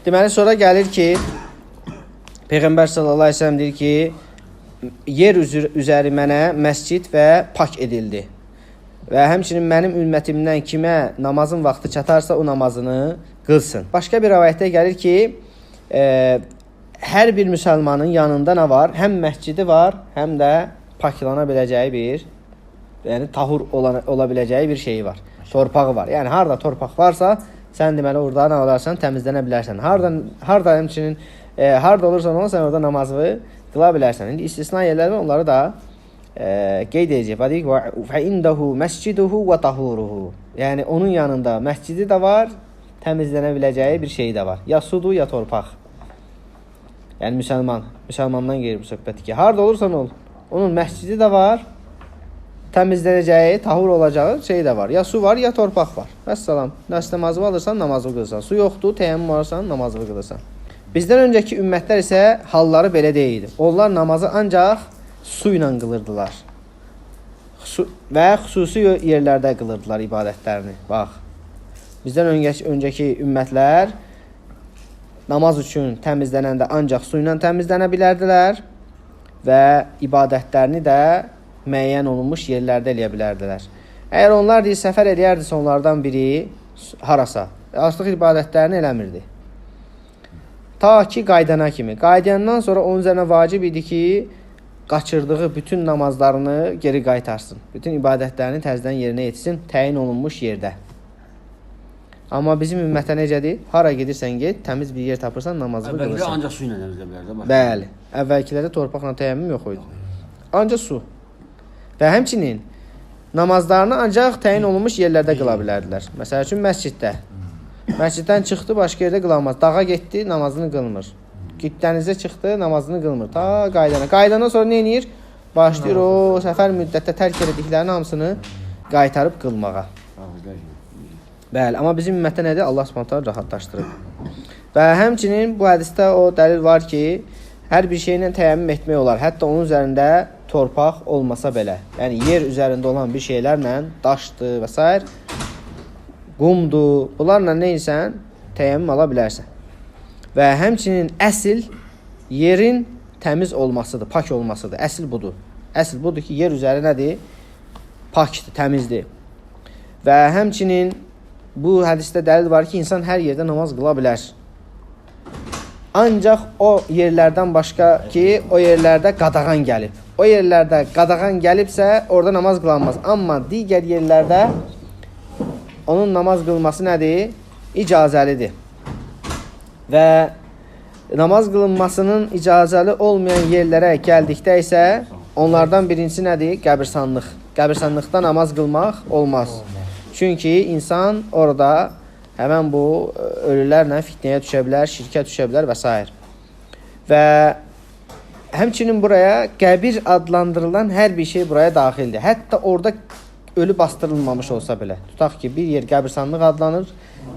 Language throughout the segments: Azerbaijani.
Deməli, sonra gəlir ki, Peyğəmbər sallallahu əleyhi və səlləm deyir ki, yer üzəri mənə məscid və pak edildi. Və həmçinin mənim ümmətimdən kimə namazın vaxtı çatarsa o namazını qılsın. Başqa bir rivayətdə gəlir ki, hər bir müsəlmanın yanında nə var? Həm məscidi var, həm də paklana biləcəyi bir, yəni tahur ola biləcəyi bir şeyi var. Torpağı var. Yəni harda torpaq varsa, sən deməli orada nə olarsan, təmizlənə bilərsən. Harda həmçinin harda olursan olsan sən orada namazını qıla bilərsən. İndi istisna yerlər var, onları da qeyd edəcək. Deyik, "Fə indehu məsciduhu və tahuruhu." Yəni onun yanında məscidi də var, təmizlənə biləcəyi bir şey də var. Ya sudur, ya torpaq. Yəni müsəlmandan gedir bu söhbət ki, harda olursan ol, onun məscidi də var, təmizlənəcəyi, tahur olacağı şey də var. Ya su var, ya torpaq var. Vəssalam. Namazı alırsan, namazı qılırsan. Su yoxdur, təyəmmüm alırsan, namazı qılırsan. Bizdən öncəki ümmətlər isə halları belə deyildi. Onlar namazı ancaq su ilə qılırdılar. Və xüsusi yerlərdə qılırdılar ibadətlərini. Bax, bizdən öncəki ümmətlər namaz üçün təmizlənəndə ancaq su ilə təmizlənə bilərdilər və ibadətlərini də müəyyən olunmuş yerlərdə eləyə bilərdilər. Əgər onlar deyil, səfər eləyərdisə onlardan biri harasa, artıq ibadətlərini eləmirdi. Ta ki qaydana kimi. Qaydayandan sonra onun üzərinə vacib idi ki, qaçırdığı bütün namazlarını geri qaytarsın. Bütün ibadətlərini təzədən yerinə yetsin, təyin olunmuş yerdə. Amma bizim ümmətə necədir? Hara gedirsən get, təmiz bir yer tapırsan, namazını qılırsan. Əvvəlkiləri ancaq su ilə təmizlə bilərdi. Bəli. Əvvəlkiləri torpaqla təyəmmüm yox idi. Ancaq su. Və həmçinin namazlarını ancaq təyin olunmuş yerlərdə qıla bilərdilər. Məsəl üçün məsciddə. Məsciddən çıxdı, başqa yerdə qılamaz. Dağa getdi, namazını qılmır. Dənizə çıxdı, namazını qılmır. Ta qaydana. Qaydandan sonra nə edir? Başlayır o səfər müddətdə tərk etdiklərinin hamısını qaytarıb qılmağa. Bəli, amma bizim ümmətdə nədir? Allah Subhanahu rahatlaşdırıb. Və həmçinin bu hədisdə o dəlil var ki, hər bir şeylə təyəmmüm etmək olar. Hətta onun üzərində torpaq olmasa belə. Yəni yer üzərində olan bir şeylərlə, daşdır və s. qumdur, bunlarla neysən, təyəmmüm ala bilərsən. Və həmçinin əsl yerin təmiz olmasıdır, pak olmasıdır. Əsl budur. Əsl budur ki, yer üzəri nədir? Pakdır, təmizdir. Və həmçinin bu hədisdə dəlil var ki, insan hər yerdə namaz qıla bilər. Ancaq o yerlərdən başqa ki, o yerlərdə qadağan gəlib. O yerlərdə qadağan gəlibsə, orada namaz qılanmaz. Amma digər yerlərdə onun namaz qılması nədir? İcazəlidir. Və namaz qılınmasının icazəli olmayan yerlərə gəldikdə isə onlardan birincisi nədir? Qəbirstanlıq. Qəbirstanlıqda namaz qılmaq olmaz. Çünki insan orada həmən bu ölülərlə fitnəyə düşə bilər, şirkə düşə bilər və s. Və həmçinin buraya qəbir adlandırılan hər bir şey buraya daxildir. Hətta orada ölü bastırılmamış olsa belə. Tutaq ki, bir yer qəbirstanlıq adlanır,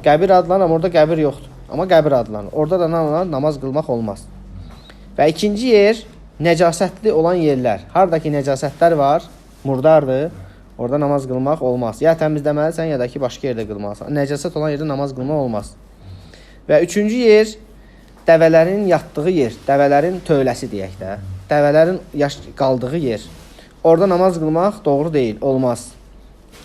qəbir adlanır, amma orada qəbir yoxdur. Amma qəbir adlanır. Orada da namaz qılmaq olmaz. Və ikinci yer, nəcasətli olan yerlər. Haradakı nəcasətlər var, murdardır, orada namaz qılmaq olmaz. Ya təmizləməlisən, ya da ki, başqa yerdə qılmalısan. Nəcasət olan yerdə namaz qılmaq olmaz. Və üçüncü yer, dəvələrin yatdığı yer, dəvələrin tövləsi deyək də. Dəvələrin qaldığı yer. Orada namaz qılmaq doğru deyil, olmaz.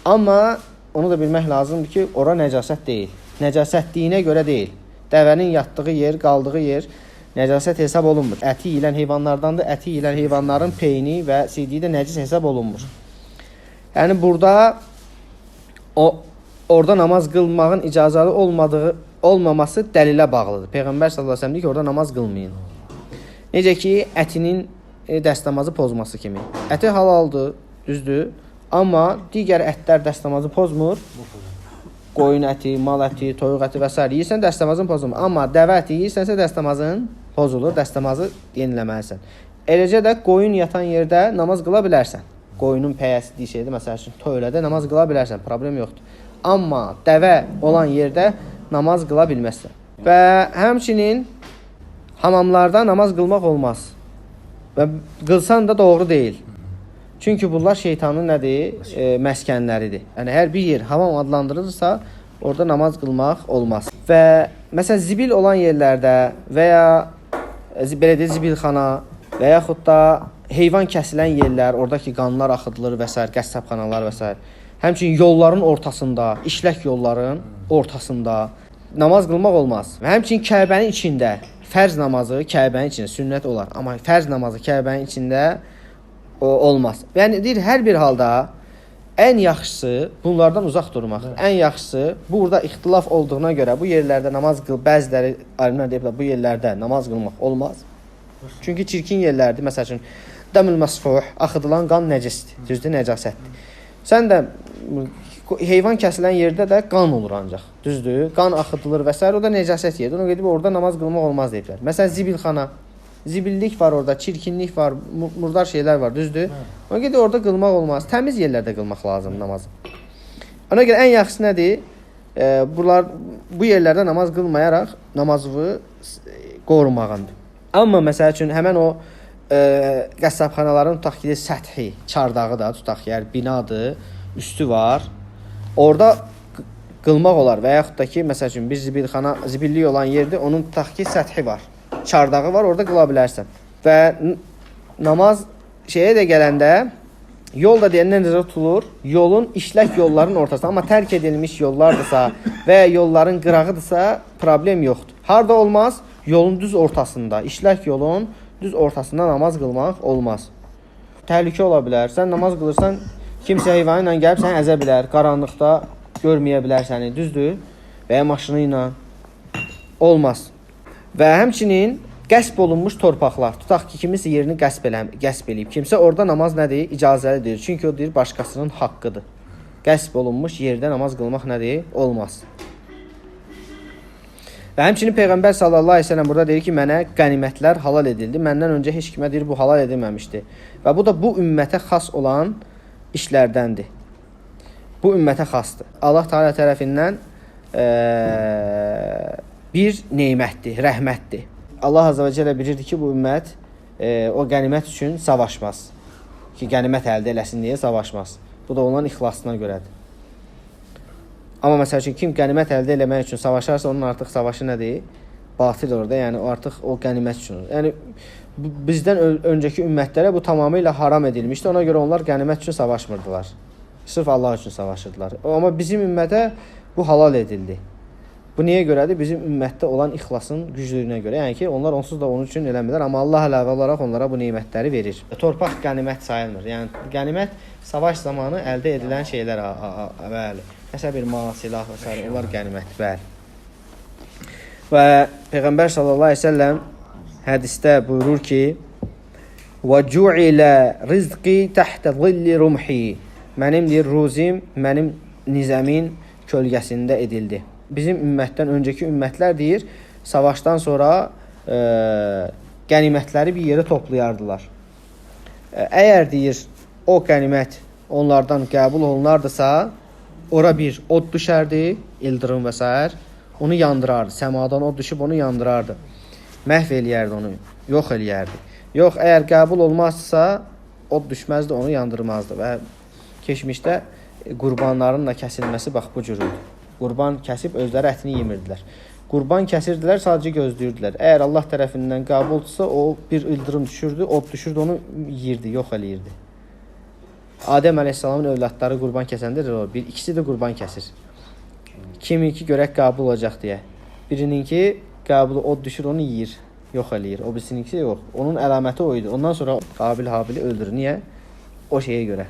Amma onu da bilmək lazımdır ki, ora nəcasət deyil. Nəcasətliyinə görə deyil. Dəvənin yatdığı yer, qaldığı yer nəcasət hesab olunmur. Əti yeyilən heyvanlardandır. Əti yeyilən heyvanların peyni və sidiyi də nəcis hesab olunmur. Yəni burada orada namaz qılmağın icazəli olmaması dəlilə bağlıdır. Peyğəmbər sallallahu əleyhi və səlləm deyir ki, orada namaz qılmayın. Necə ki, ətinin dəstəmazı pozması kimi. Əti halaldır, düzdür. Amma digər ətlər dəstəmazı pozmur. Qoyun əti, mal əti, toyuq əti və s. yeyirsən, dəstəmazın pozulmur. Amma dəvə əti yeyirsənsə, dəstəmazın pozulur, dəstəmazı yeniləməlisən. Eləcə də qoyun yatan yerdə namaz qıla bilərsən. Qoyunun pəyəsi deyişəydi, məsəl üçün, tövlədə namaz qıla bilərsən, problem yoxdur. Amma dəvə olan yerdə namaz qıla bilməzsən. Və həmçinin hamamlarda namaz qılmaq olmaz. Və qılsan da doğru deyil. Çünki bunlar şeytanın nədir? Məskənləridir. Yəni, hər bir yer hamam adlandırılırsa, orada namaz qılmaq olmaz. Və məsələn zibil olan yerlərdə və ya belə deyək zibilxana və yaxud da heyvan kəsilən yerlər, oradakı qanlar axıdılır və s. qəssabxanalar və s. Həmçinin yolların ortasında, işlək yolların ortasında namaz qılmaq olmaz. Və həmçinin Kəbənin içində fərz namazı Kəbənin içində sünnət olar, amma fərz namazı Kəbənin içində olmaz. Yəni deyir hər bir halda ən yaxşısı bunlardan uzaq durmaqdır. Ən yaxşısı burada ixtilaf olduğuna görə bu yerlərdə namaz qıl, bəziləri alimlər deyiblər bu yerlərdə namaz qılmaq olmaz. Çünki çirkin yerlərdir. Məsəl üçün dəmül məsfuh, axıdılan qan nəcisdir, düzdür, nəcasətdir. Sən də heyvan kəsilən yerdə də qan olur ancaq, düzdür? Qan axıdılır və s. o da nəcasət yerdir. Ona gedib orada namaz qılmaq olmaz deyiblər. Məsələn zibilxana, zibillik var orada, çirkinlik var, murdar şeylər var, düzdür? Ona gedib orada qılmaq olmaz. Təmiz yerlərdə qılmaq lazım namazı. Ona görə ən yaxşısı nədir? Bu yerlərdə namaz qılmayaraq namazı qorumağındır. Amma məsəl üçün həmən o qəssabxanaların tutaq ki, səthi, çardağı da tutaq ki, binadır, üstü var. Orada qılmaq olar və yaxud da ki, məsəl üçün bir zibillik olan yerdir, onun tutaq ki, səthi var, çardağı var, orada qıla bilərsən. Və namaz şeyə də gələndə yol da deyəndən necə tutulur? Yolun işlək yolların ortasında, amma tərk edilmiş yollardırsa və ya yolların qırağıdırsa problem yoxdur. Harda olmaz? Yolun düz ortasında, işlək yolun düz ortasında namaz qılmaq olmaz. Təhlükə ola bilər. Sən namaz qılırsan, kimsə heyvanı ilə gəlib səni əzə bilər, qaranlıqda görməyə bilər səni, düzdür? Və ya maşını ilə olmaz. Və həmçinin qəsb olunmuş torpaqlar, tutaq ki, kimisə yerini qəsb eləyib. Kimsə orada namaz nədir? İcazəlidir. Çünki o deyir, başqasının haqqıdır. Qəsb olunmuş yerdə namaz qılmaq nədir? Olmaz. Və həmçinin Peyğəmbər sallallahu aleyhi ve sellem burada deyir ki, mənə qənimətlər halal edildi. Məndən öncə heç kimə deyir, bu halal edilməmişdi. Və bu da bu ümmətə xas olan işlərdəndir. Bu ümmətə xasdır. Allah Teala tərəfindən bir neymətdir, rəhmətdir. Allah Azze və Cəllə bilirdi ki, bu ümmət o qənimət üçün savaşmaz. Ki, qənimət əldə eləsin deyə savaşmaz. Bu da onların ixlasına görədir. Amma məsəl üçün kim qənimət əldə eləmək üçün savaşarsa, onun artıq savaşı nədir? Batil orada, yəni artıq o qənimət üçün. Yəni bizdən öncəki ümmətlərə bu tamamilə haram edilmişdi. Ona görə onlar qənimət üçün savaşmırdılar. Sırf Allah üçün savaşırdılar. Amma bizim ümmətə bu halal edildi. Bu niyə görədir? Bizim ümmətdə olan ixlasın güclüyünə görə. Yəni ki, onlar onsuz da onun üçün eləmirlər, amma Allah əlavə olaraq onlara bu nemətləri verir. Torpaq qənimət sayılmır. Yəni qənimət savaş zamanı əldə edilən şeylər, bəli. Məsəl bir mal, silah və s. onlar qənimətdir, bəli. Və Peyğəmbər sallallahu əleyhi və səlləm hədisdə buyurur ki: "Və cu'ilə rizqi tahta zilli rumhi." Mənim deyir ruzim, mənim nizəmin kölgəsində edildi. Bizim ümmətdən öncəki ümmətlər deyir, savaşdan sonra qənimətləri bir yerə toplayardılar. Əgər deyir, o qənimət onlardan qəbul olunardısa, ora bir od düşərdi, ildırım və s. onu yandırardı. Səmadan od düşüb onu yandırardı. Məhv eləyərdi onu, yox eləyərdi. Yox, əgər qəbul olmazsa, od düşməzdi, onu yandırmazdı. Və keçmişdə qurbanların da kəsilməsi bax bu cürüdür. Qurban kəsib özləri ətini yemirdilər. Qurban kəsirdilər, sadəcə gözləyirdilər. Əgər Allah tərəfindən qəbuldursa, o bir ildırım düşürdü, od düşürdü, onu yiyirdi, yox eləyirdi. Adəm əleyhissalamın övladları qurban kəsəndə ikisi də qurban kəsir. Kiminki görək qəbul olacaq deyə. Birininki qəbulu od düşür, onu yiyir, yox eləyir. O birisininki yox. Onun əlaməti o idi. Ondan sonra Qabil Habili öldürür. Niyə? O şeyə görə.